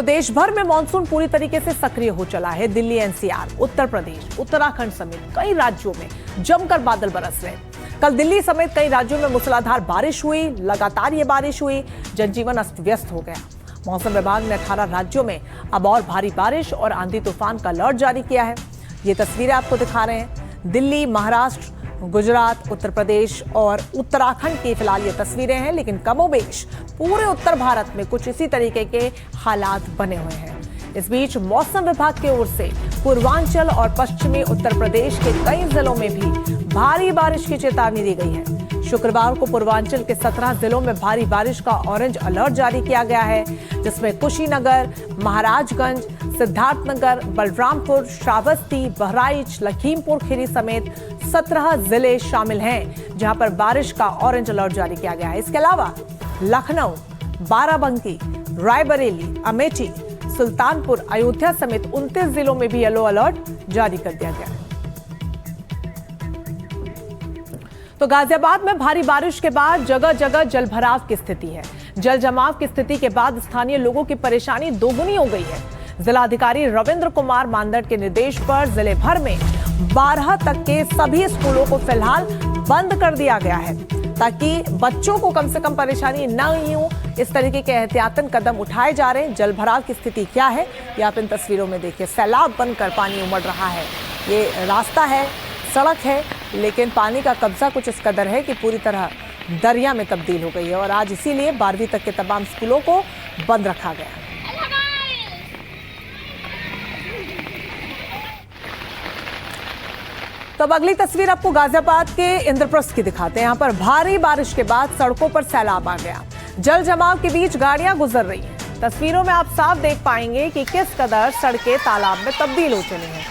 देश भर में मानसून पूरी तरीके से सक्रिय हो चला है। दिल्ली, एनसीआर, उत्तर प्रदेश, उत्तराखंड समेत कई राज्यों में जमकर बादल बरस रहे। कल दिल्ली समेत कई राज्यों में मूसलाधार बारिश हुई। लगातार ये बारिश हुई, जनजीवन अस्त व्यस्त हो गया। मौसम विभाग ने 18 राज्यों में अब और भारी बारिश और आंधी तूफान का अलर्ट जारी किया है। ये तस्वीरें आपको दिखा रहे हैं। दिल्ली, महाराष्ट्र, गुजरात, उत्तर प्रदेश और उत्तराखंड की फिलहाल ये तस्वीरें हैं, लेकिन कमोबेश पूरे उत्तर भारत में कुछ इसी तरीके के हालात बने हुए हैं। इस बीच मौसम विभाग की ओर से पूर्वांचल और पश्चिमी उत्तर प्रदेश के कई जिलों में भी भारी बारिश की चेतावनी दी गई है। शुक्रवार को पूर्वांचल के 17 जिलों में भारी बारिश का ऑरेंज अलर्ट जारी किया गया है, जिसमें कुशीनगर, महाराजगंज, सिद्धार्थनगर, बलरामपुर, श्रावस्ती, बहराइच, लखीमपुर खीरी समेत 17 जिले शामिल हैं, जहां पर बारिश का ऑरेंज अलर्ट जारी किया गया है। इसके अलावा लखनऊ, बाराबंकी, रायबरेली, अमेठी, सुल्तानपुर, अयोध्या समेत 29 जिलों में भी येलो अलर्ट जारी कर दिया गया है। तो गाजियाबाद में भारी बारिश के बाद जगह जगह जलभराव की स्थिति है। जल जमाव की स्थिति के बाद स्थानीय लोगों की परेशानी दोगुनी हो गई है। जिलाधिकारी रविंद्र कुमार मानदंड के निर्देश पर जिले भर में 12 तक के सभी स्कूलों को फिलहाल बंद कर दिया गया है, ताकि बच्चों को कम से कम परेशानी न हो। इस तरीके के एहतियातन कदम उठाए जा रहे हैं। जलभराव की स्थिति क्या है, ये आप इन तस्वीरों में देखिए। सैलाब बनकर पानी उमड़ रहा है। ये रास्ता है, सड़क है, लेकिन पानी का कब्जा कुछ इस कदर है कि पूरी तरह दरिया में तब्दील हो गई है। और आज इसीलिए 12वीं तक के तमाम स्कूलों को बंद रखा गया। तो अब अगली तस्वीर आपको गाजियाबाद के इंद्रप्रस्थ की दिखाते हैं। यहाँ पर भारी बारिश के बाद सड़कों पर सैलाब आ गया। जल जमाव के बीच गाड़ियां गुजर रही हैं। तस्वीरों में आप साफ देख पाएंगे कि किस कदर सड़कें तालाब में तब्दील हो चली हैं।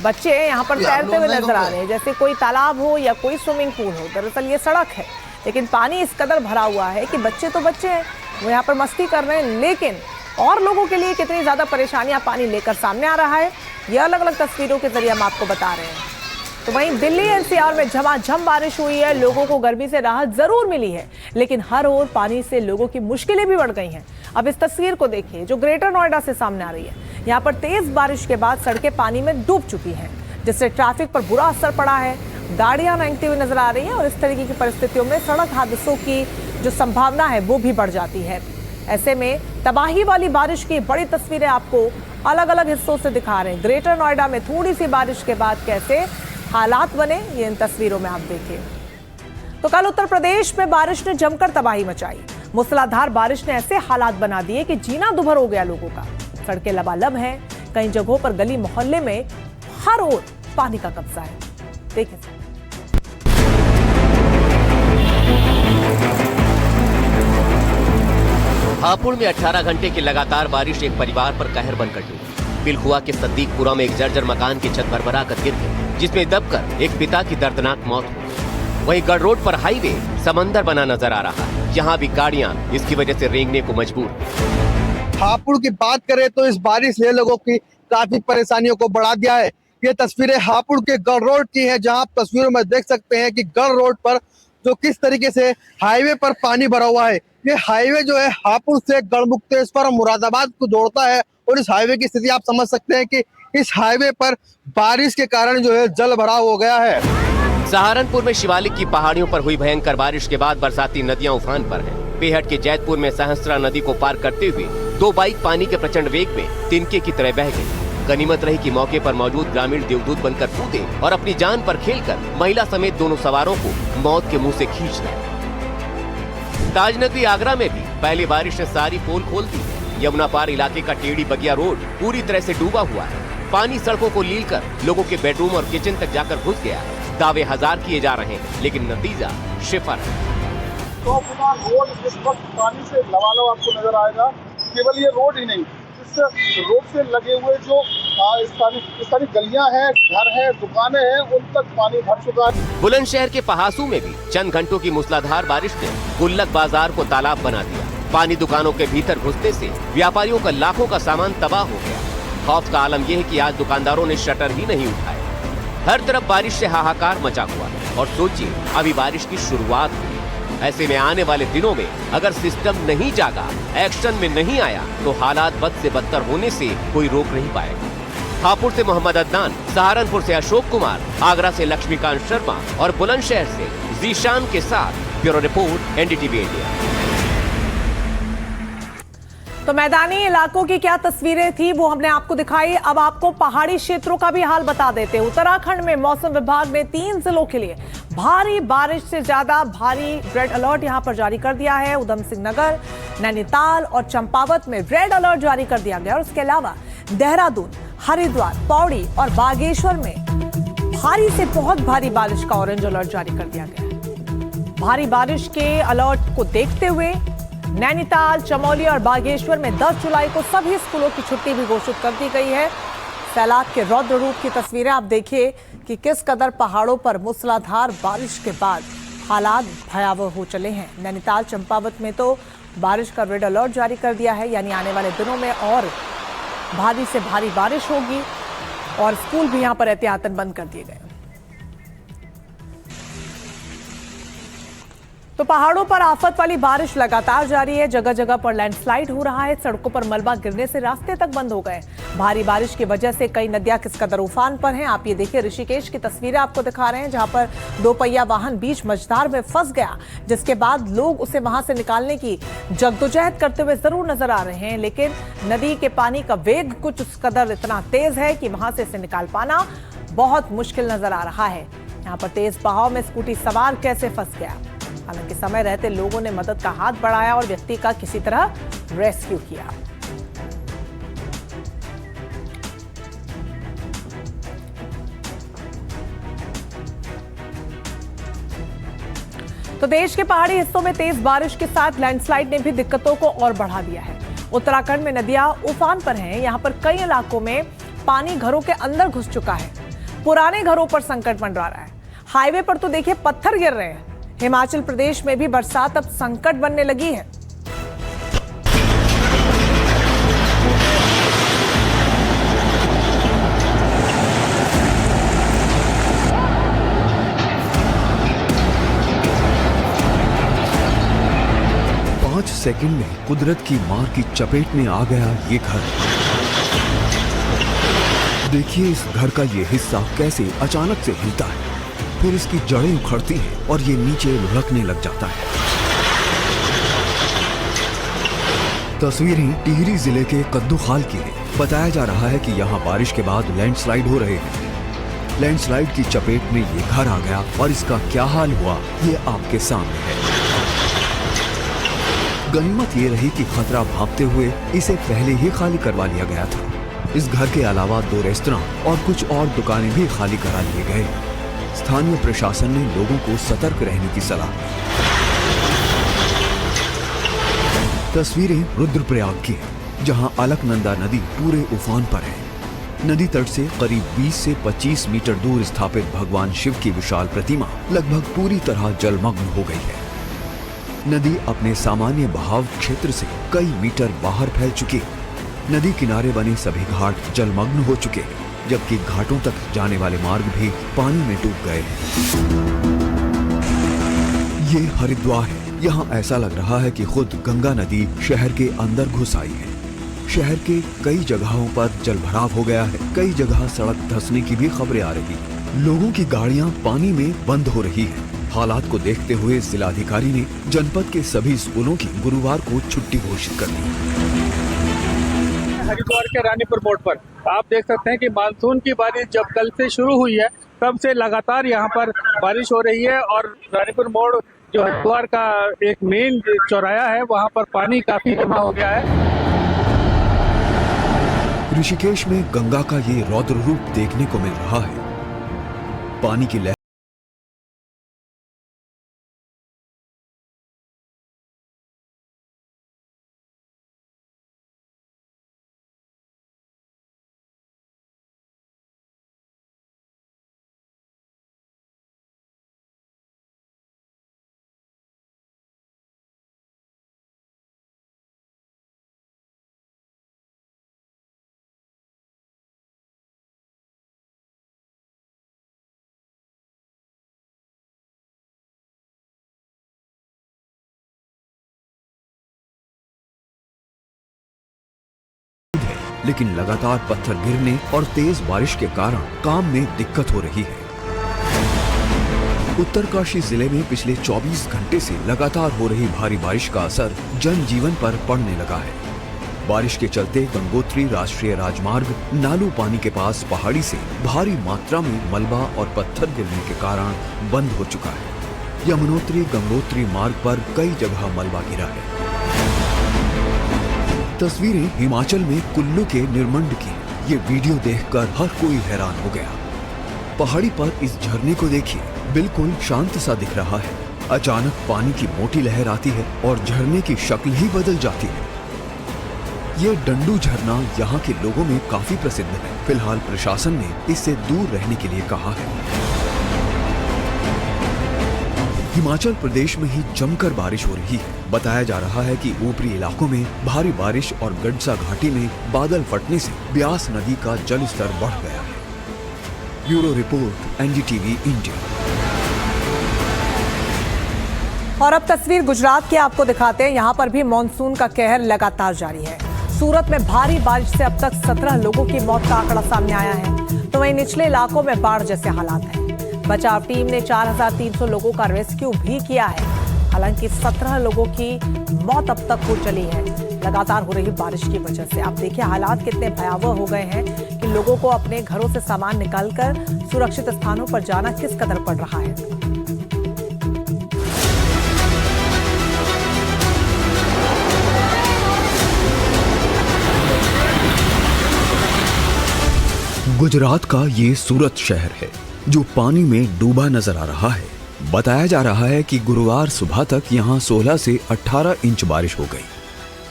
बच्चे यहाँ पर तैरते हुए नजर आ रहे हैं, जैसे कोई तालाब हो या कोई स्विमिंग पूल हो। दरअसल ये सड़क है, लेकिन पानी इस कदर भरा हुआ है कि बच्चे तो बच्चे हैं, वो यहाँ पर मस्ती कर रहे हैं, लेकिन और लोगों के लिए कितनी ज्यादा परेशानियां पानी लेकर सामने आ रहा है, ये अलग अलग तस्वीरों के जरिए हम आपको बता रहे हैं। तो वहीं दिल्ली एनसीआर में झमाझम बारिश हुई है। लोगों को गर्मी से राहत जरूर मिली है, लेकिन हर ओर पानी से लोगों की मुश्किलें भी बढ़ गई हैं। अब इस तस्वीर को देखिए, जो ग्रेटर नोएडा से सामने आ रही है। यहाँ पर तेज बारिश के बाद सड़कें पानी में डूब चुकी हैं, जिससे ट्रैफिक पर बुरा असर पड़ा है। गाड़ियां रेंगती हुई नजर आ रही हैं और इस तरीके की परिस्थितियों में सड़क हादसों की जो संभावना है वो भी बढ़ जाती है। ऐसे में तबाही वाली बारिश की बड़ी तस्वीरें आपको अलग अलग हिस्सों से दिखा रहे हैं। ग्रेटर नोएडा में थोड़ी सी बारिश के बाद कैसे हालात बने, ये इन तस्वीरों में आप देखिए। तो कल उत्तर प्रदेश में बारिश ने जमकर तबाही मचाई। मूसलाधार बारिश ने ऐसे हालात बना दिए कि जीना दुभर हो गया लोगों का। सड़कें लबालब हैं, कई जगहों पर गली मोहल्ले में हर ओर पानी का कब्जा है। देखिए, हापुड़ में 18 घंटे की लगातार बारिश एक परिवार पर कहर बनकर टूटी। बिलखुआ के सद्दीकपुरा में एक जर्जर मकान की छत भरभरा कर गिर गई, जिसमें दबकर एक पिता की दर्दनाक मौत हुई। वहीं गढ़ रोड पर हाईवे समंदर बना नजर आ रहा है। यहाँ भी गाड़ियाँ इसकी वजह से रेंगने को मजबूर। हापुड़ की बात करें तो इस बारिश ने लोगों की काफी परेशानियों को बढ़ा दिया है। ये तस्वीरें हापुड़ के गढ़ रोड की है, जहाँ आप तस्वीरों में देख सकते हैं कि गढ़ रोड पर जो किस तरीके से हाईवे पर पानी भरा हुआ है। ये हाईवे जो है हापुड़ से गढ़मुक्तेश्वर और मुरादाबाद को जोड़ता है, और इस हाईवे की स्थिति आप समझ सकते हैं कि इस हाईवे पर बारिश के कारण जो है जल भराव हो गया है। सहारनपुर में शिवालिक की पहाड़ियों पर हुई भयंकर बारिश के बाद बरसाती नदियां उफान पर हैं। बेहट के जैतपुर में सहस्त्रा नदी को पार करते हुए 2 बाइक पानी के प्रचंड वेग में तिनके की तरह बह गई। गनीमत रही कि मौके पर मौजूद ग्रामीण देवदूत बनकर कूदे और अपनी जान पर खेलकर महिला समेत दोनों सवारों को मौत के मुंह से खींच लाए। ताजनगरी आगरा में भी पहली बारिश ने सारी पोल खोल दी। यमुना पार इलाके का टेढ़ी बगिया रोड पूरी तरह से डूबा हुआ है। पानी सड़कों को लील कर लोगों के बेडरूम और किचन तक जाकर घुस गया। दावे हजार किए जा रहे हैं, लेकिन नतीजा शिफर है। तो रोड इस वक्त पानी से लबालब आपको नजर आएगा। केवल ये रोड ही नहीं, इस रोड से लगे हुए जो सारी गलियां हैं, घर हैं, दुकानें हैं, उन तक पानी भर चुका है। बुलंदशहर के पहासू में भी चंद घंटों की मूसलाधार बारिश ने गुल्लक बाजार को तालाब बना दिया। पानी दुकानों के भीतर घुसने से व्यापारियों का लाखों का सामान तबाह हो गया। खौफ का आलम यह है कि आज दुकानदारों ने शटर ही नहीं उठाए। हर तरफ बारिश से हाहाकार मचा हुआ, और सोचिए अभी बारिश की शुरुआत हुई। ऐसे में आने वाले दिनों में अगर सिस्टम नहीं जागा, एक्शन में नहीं आया, तो हालात बद से बदतर होने से कोई रोक नहीं पाएगा। हापुड़ से मोहम्मद अदनान, सहारनपुर से अशोक कुमार, आगरा से लक्ष्मीकांत शर्मा और बुलंदशहर से जीशान के साथ ब्यूरो रिपोर्ट, एनडीटीवी इंडिया। तो मैदानी इलाकों की क्या तस्वीरें थी वो हमने आपको दिखाई। अब आपको पहाड़ी क्षेत्रों का भी हाल बता देते हैं। उत्तराखंड में मौसम विभाग ने 3 जिलों के लिए भारी बारिश से ज्यादा भारी रेड अलर्ट यहां पर जारी कर दिया है। उधम सिंह नगर, नैनीताल और चंपावत में रेड अलर्ट जारी कर दिया गया और इसके अलावा देहरादून, हरिद्वार, पौड़ी और बागेश्वर में भारी से बहुत भारी बारिश का ऑरेंज अलर्ट जारी कर दिया गया है। भारी बारिश के अलर्ट को देखते हुए नैनीताल, चमोली और बागेश्वर में 10 जुलाई को सभी स्कूलों की छुट्टी भी घोषित कर दी गई है। सैलाब के रौद्र रूप की तस्वीरें आप देखिए कि किस कदर पहाड़ों पर मूसलाधार बारिश के बाद हालात भयावह हो चले हैं। नैनीताल, चंपावत में तो बारिश का रेड अलर्ट जारी कर दिया है, यानी आने वाले दिनों में और भारी से भारी बारिश होगी और स्कूल भी यहां पर एहतियातन बंद कर दिए गए। तो पहाड़ों पर आफत वाली बारिश लगातार जारी है। जगह जगह पर लैंडस्लाइड हो रहा है। सड़कों पर मलबा गिरने से रास्ते तक बंद हो गए। भारी बारिश की वजह से कई नदियां किस कदर उफान पर हैं। आप ये देखिए, ऋषिकेश की तस्वीरें आपको दिखा रहे हैं, जहां पर 2 पहिया वाहन बीच मझधार में फंस गया, जिसके बाद लोग उसे वहां से निकालने की जद्दोजहद करते हुए जरूर नजर आ रहे हैं। लेकिन नदी के पानी का वेग कुछ उस कदर इतना तेज है कि वहां से इसे निकाल पाना बहुत मुश्किल नजर आ रहा है। यहाँ पर तेज बहाव में स्कूटी सवार कैसे फंस गया। हालांकि समय रहते लोगों ने मदद का हाथ बढ़ाया और व्यक्ति का किसी तरह रेस्क्यू किया। तो देश के पहाड़ी हिस्सों में तेज बारिश के साथ लैंडस्लाइड ने भी दिक्कतों को और बढ़ा दिया है। उत्तराखंड में नदियां उफान पर हैं। यहां पर कई इलाकों में पानी घरों के अंदर घुस चुका है। पुराने घरों पर संकट मंडरा रहा है। हाईवे पर तो देखिए पत्थर गिर रहे हैं। हिमाचल प्रदेश में भी बरसात अब संकट बनने लगी है। पांच सेकंड में कुदरत की मार की चपेट में आ गया ये घर। देखिए इस घर का ये हिस्सा कैसे अचानक से हिलता है, फिर इसकी जड़ें उखड़ती हैं और ये नीचे लुढ़कने लग जाता है। तस्वीरें टिहरी जिले के कद्दूखाल की है। बताया जा रहा है कि यहाँ बारिश के बाद लैंडस्लाइड हो रहे हैं। लैंडस्लाइड की चपेट में ये घर आ गया और इसका क्या हाल हुआ ये आपके सामने है। गनीमत ये रही कि खतरा भांपते हुए इसे पहले ही खाली करवा लिया गया था। इस घर के अलावा 2 रेस्तरां और कुछ और दुकानें भी खाली करा लिए गए। स्थानीय प्रशासन ने लोगों को सतर्क रहने की सलाह दी। तस्वीरें रुद्रप्रयाग की हैं, जहां अलकनंदा नदी पूरे उफान पर है। नदी तट से करीब 20 से 25 मीटर दूर स्थापित भगवान शिव की विशाल प्रतिमा लगभग पूरी तरह जलमग्न हो गई है। नदी अपने सामान्य बहाव क्षेत्र से कई मीटर बाहर फैल चुकी है। नदी किनारे बने सभी घाट जलमग्न हो चुके हैं, जबकि घाटों तक जाने वाले मार्ग भी पानी में डूब गए हैं। ये हरिद्वार है। यहाँ ऐसा लग रहा है कि खुद गंगा नदी शहर के अंदर घुस आई है। शहर के कई जगहों पर जलभराव हो गया है। कई जगह सड़क धंसने की भी खबरें आ रही हैं। लोगों की गाड़ियां पानी में बंद हो रही हैं। हालात को देखते हुए जिलाधिकारी ने जनपद के सभी स्कूलों की गुरुवार को छुट्टी घोषित कर दी। हरिद्वार के रानीपुर मोड़ पर आप देख सकते हैं कि मानसून की बारिश जब कल से शुरू हुई है तब से लगातार यहाँ पर बारिश हो रही है और रानीपुर मोड़ जो हरिद्वार का एक मेन चौराहा है वहाँ पर पानी काफी जमा हो गया है। ऋषिकेश में गंगा का ये रौद्र रूप देखने को मिल रहा है। पानी की लहर है, लेकिन लगातार पत्थर गिरने और तेज बारिश के कारण काम में दिक्कत हो रही है। उत्तरकाशी जिले में पिछले 24 घंटे से लगातार हो रही भारी बारिश का असर जनजीवन पर पड़ने लगा है। बारिश के चलते गंगोत्री राष्ट्रीय राजमार्ग नालू पानी के पास पहाड़ी से भारी मात्रा में मलबा और पत्थर गिरने के कारण बंद हो चुका है। यमुनोत्री गंगोत्री मार्ग पर कई जगह मलबा गिरा है। तस्वीरें हिमाचल में कुल्लू के निर्मंड की। ये वीडियो देखकर हर कोई हैरान हो गया। पहाड़ी पर इस झरने को देखिए, बिल्कुल शांत सा दिख रहा है। अचानक पानी की मोटी लहर आती है और झरने की शक्ल ही बदल जाती है। ये डंडू झरना यहाँ के लोगों में काफी प्रसिद्ध है। फिलहाल प्रशासन ने इससे दूर रहने के लिए कहा है। हिमाचल प्रदेश में ही जमकर बारिश हो रही है। बताया जा रहा है कि ऊपरी इलाकों में भारी बारिश और गडसा घाटी में बादल फटने से ब्यास नदी का जल स्तर बढ़ गया है। Bureau report, NDTV India. और अब तस्वीर गुजरात की आपको दिखाते हैं। यहाँ पर भी मानसून का कहर लगातार जारी है। सूरत में भारी बारिश से अब तक 17 लोगों की मौत का आंकड़ा सामने आया है, तो वहीं निचले इलाकों में बाढ़ जैसे हालात हैं। बचाव टीम ने 4300 लोगों का रेस्क्यू भी किया है। हालांकि 17 लोगों की मौत अब तक हो चली है लगातार हो रही बारिश की वजह से। आप देखिए हालात कितने भयावह हो गए हैं कि लोगों को अपने घरों से सामान निकालकर सुरक्षित स्थानों पर जाना किस कदर पड़ रहा है। गुजरात का ये सूरत शहर है जो पानी में डूबा नजर आ रहा है। बताया जा रहा है कि गुरुवार सुबह तक यहाँ 16 से 18 इंच बारिश हो गई।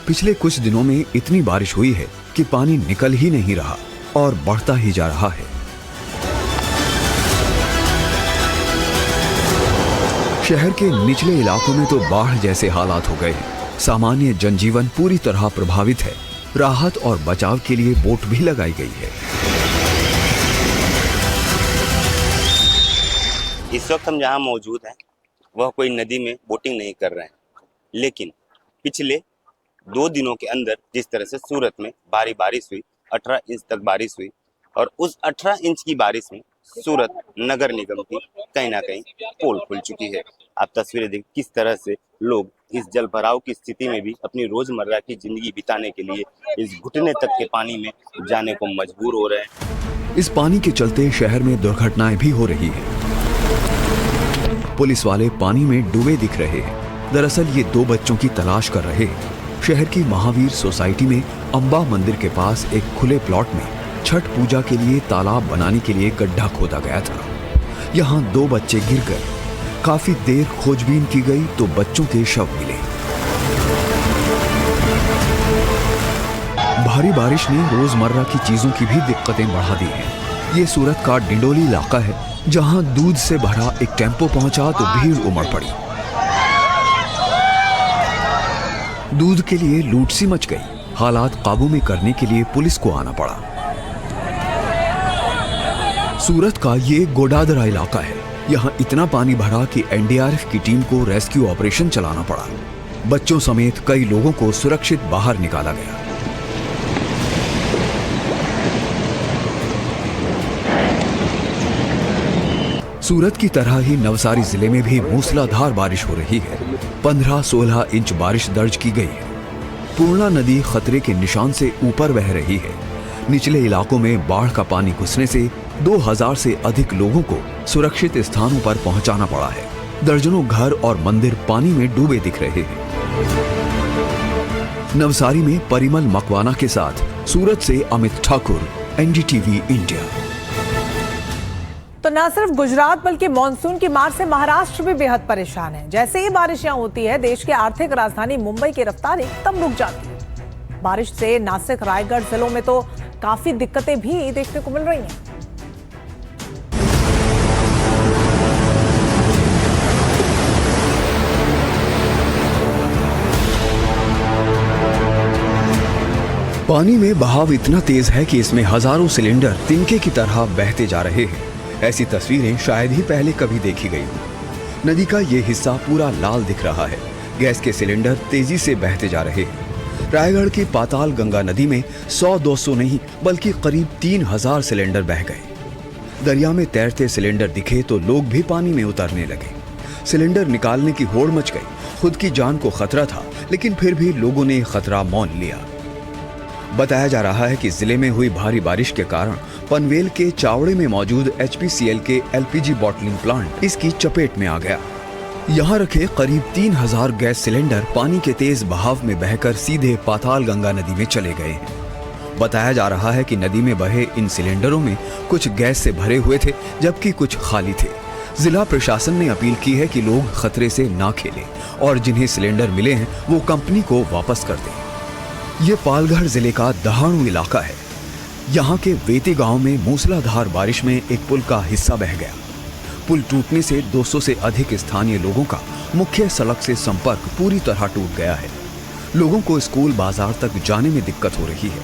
पिछले कुछ दिनों में इतनी बारिश हुई है कि पानी निकल ही नहीं रहा और बढ़ता ही जा रहा है। शहर के निचले इलाकों में तो बाढ़ जैसे हालात हो गए हैं। सामान्य जनजीवन पूरी तरह प्रभावित है। राहत और बचाव के लिए बोट भी लगाई गई है। इस वक्त हम जहाँ मौजूद हैं वह कोई नदी में बोटिंग नहीं कर रहे हैं, लेकिन पिछले 2 दिनों के अंदर जिस तरह से सूरत में भारी बारिश हुई, 18 इंच तक बारिश हुई, और उस 18 इंच की बारिश में सूरत नगर निगम की कहीं ना कहीं पोल खुल चुकी है। आप तस्वीरें देख किस तरह से लोग इस जल भराव की स्थिति में भी अपनी रोजमर्रा की जिंदगी बिताने के लिए इस घुटने तक के पानी में जाने को मजबूर हो रहे हैं। इस पानी के चलते शहर में दुर्घटनाएं भी हो रही है। पुलिस वाले पानी में डूबे दिख रहे हैं। दरअसल ये 2 बच्चों की तलाश कर रहे हैं। शहर की महावीर सोसाइटी में अंबा मंदिर के पास एक खुले प्लॉट में छठ पूजा के लिए तालाब बनाने के लिए गड्ढा खोदा गया था। यहाँ 2 बच्चे गिर गए। काफी देर खोजबीन की गई तो बच्चों के शव मिले। भारी बारिश ने रोजमर्रा की चीजों की भी दिक्कतें बढ़ा दी हैं। ये सूरत का डिंडोली इलाका है जहां दूध से भरा एक टेम्पो पहुंचा तो भीड़ उमड़ पड़ी। दूध के लिए लूट सी मच गई। हालात काबू में करने के लिए पुलिस को आना पड़ा। सूरत का ये गोडादरा इलाका है। यहाँ इतना पानी भरा कि एनडीआरएफ की टीम को रेस्क्यू ऑपरेशन चलाना पड़ा। बच्चों समेत कई लोगों को सुरक्षित बाहर निकाला गया। सूरत की तरह ही नवसारी जिले में भी मूसलाधार बारिश हो रही है। 15-16 इंच बारिश दर्ज की गई है। पूर्णा नदी खतरे के निशान से ऊपर बह रही है। निचले इलाकों में बाढ़ का पानी घुसने से 2000 से अधिक लोगों को सुरक्षित स्थानों पर पहुंचाना पड़ा है। दर्जनों घर और मंदिर पानी में डूबे दिख रहे हैं। नवसारी में परिमल मकवाना के साथ सूरत से अमित ठाकुर, एनडीटीवी इंडिया। तो न सिर्फ गुजरात बल्कि मानसून की मार से महाराष्ट्र भी बेहद परेशान है। जैसे ही बारिश यहाँ होती है, देश के आर्थिक राजधानी मुंबई की रफ्तार एकदम रुक जाती है। बारिश से नासिक, रायगढ़ जिलों में तो काफी दिक्कतें भी देखने को मिल रही हैं। पानी में बहाव इतना तेज है कि इसमें हजारों सिलेंडर तिनके की तरह बहते जा रहे हैं। ऐसी तस्वीरें शायद ही पहले कभी देखी गई हो। नदी का ये हिस्सा पूरा लाल दिख रहा है। गैस के सिलेंडर तेजी से बहते जा रहे हैं। रायगढ़ की पाताल गंगा नदी में 100-200 नहीं बल्कि करीब 3000 सिलेंडर बह गए। दरिया में तैरते सिलेंडर दिखे तो लोग भी पानी में उतरने लगे। सिलेंडर निकालने की होड़ मच गई। खुद की जान को खतरा था, लेकिन फिर भी लोगों ने खतरा मौन लिया। बताया जा रहा है कि जिले में हुई भारी बारिश के कारण पनवेल के चावड़े में मौजूद HPCL के LPG बॉटलिंग प्लांट इसकी चपेट में आ गया। यहाँ रखे करीब 3000 गैस सिलेंडर पानी के तेज बहाव में बहकर सीधे पाताल गंगा नदी में चले गए हैं। बताया जा रहा है कि नदी में बहे इन सिलेंडरों में कुछ गैस से भरे हुए थे, जबकि कुछ खाली थे। जिला प्रशासन ने अपील की है कि लोग खतरे से ना खेलें और जिन्हें सिलेंडर मिले हैं वो कंपनी को वापस कर दें। ये पालघर जिले का दहाणु इलाका है। यहाँ के वेती गांव में मूसलाधार बारिश में एक पुल का हिस्सा बह गया। पुल टूटने से 200 से अधिक स्थानीय लोगों का मुख्य सड़क से संपर्क पूरी तरह टूट गया है। लोगों को स्कूल बाजार तक जाने में दिक्कत हो रही है।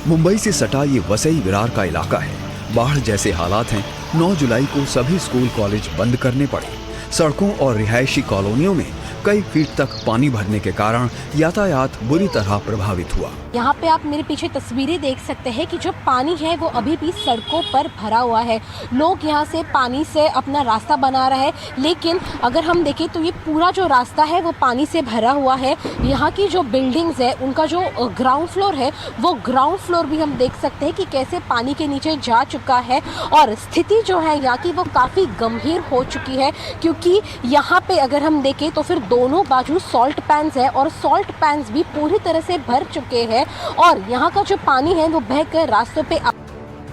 मुंबई से सटा ये वसई विरार का इलाका है। बाढ़ जैसे हालात हैं। 9 जुलाई को सभी स्कूल कॉलेज बंद करने पड़े। सड़कों और रिहायशी कॉलोनियों में कई फीट तक पानी भरने के कारण यातायात बुरी तरह प्रभावित हुआ। यहाँ पे आप मेरे पीछे तस्वीरें देख सकते हैं कि जो पानी है वो अभी भी सड़कों पर भरा हुआ है। लोग यहाँ से पानी से अपना रास्ता बना रहे हैं, लेकिन अगर हम देखें तो ये पूरा जो रास्ता है वो पानी से भरा हुआ है। यहाँ की जो बिल्डिंग्स है उनका जो ग्राउंड फ्लोर है वो ग्राउंड फ्लोर भी हम देख सकते हैं कि कैसे पानी के नीचे जा चुका है। और स्थिति जो है यहाँ की वो काफ़ी गंभीर हो चुकी है, क्योंकि यहाँ पे अगर हम देखें तो फिर दोनों बाजू सॉल्ट पैन्स है और सॉल्ट पैन्स भी पूरी तरह से भर चुके हैं और यहाँ का जो पानी है वो बहकर रास्तों पे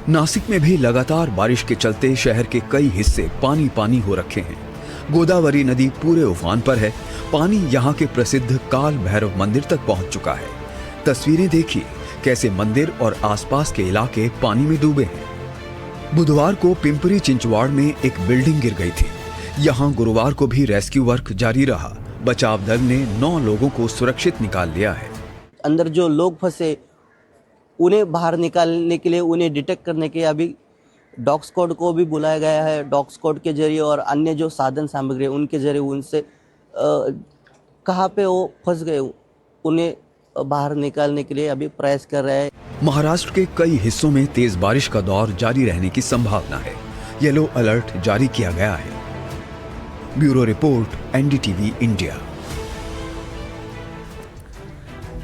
नासिक में भी लगातार बारिश के चलते शहर के कई हिस्से पानी पानी हो रखे हैं। गोदावरी नदी पूरे उफान पर है। पानी यहाँ के प्रसिद्ध काल भैरव मंदिर तक पहुँच चुका है। तस्वीरें देखिए कैसे मंदिर और आसपास के इलाके पानी में डूबे हैं। बुधवार को पिंपरी चिंचवाड़ में एक बिल्डिंग गिर गई थी। यहाँ गुरुवार को भी रेस्क्यू वर्क जारी रहा। बचाव दल ने 9 लोगों को सुरक्षित निकाल लिया है। अंदर जो लोग फंसे उन्हें बाहर निकालने के लिए, उन्हें डिटेक्ट करने के अभी डॉग स्क्वाड को भी बुलाया गया है। डॉग स्क्वाड के जरिए और अन्य जो साधन सामग्री है उनके जरिए उनसे कहाँ पे वो फंस गए उन्हें बाहर निकालने के लिए अभी प्रयास कर रहे हैं। महाराष्ट्र के कई हिस्सों में तेज बारिश का दौर जारी रहने की संभावना है। येलो अलर्ट जारी किया गया है। Bureau report, NDTV India.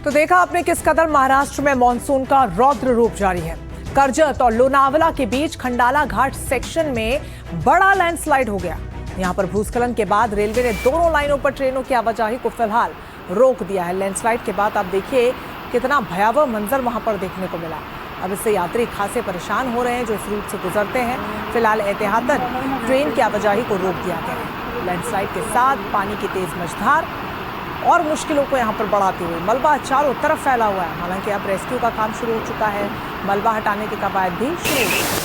तो देखा आपने किस कदर महाराष्ट्र में मानसून का रौद्र रूप जारी है। कर्जत और लोनावला के बीच खंडाला घाट सेक्शन में बड़ा लैंडस्लाइड हो गया। यहां पर भूस्खलन के बाद रेलवे ने दोनों लाइनों पर ट्रेनों की आवाजाही को फिलहाल रोक दिया है। लैंडस्लाइड के बाद आप देखिए कितना भयावह मंजर वहां पर देखने को मिला। अब इससे यात्री खासे परेशान हो रहे हैं जो इस रूट से गुजरते हैं। फिलहाल एहतियातन ट्रेन की आवाजाही को रोक दिया गया है। लैंडस्लाइड के साथ पानी की तेज मझधार और मुश्किलों को यहां पर बढ़ाते हुए मलबा चारों तरफ फैला हुआ है। हालांकि अब रेस्क्यू का काम शुरू हो चुका है। मलबा हटाने के कवायद भी शुरू हो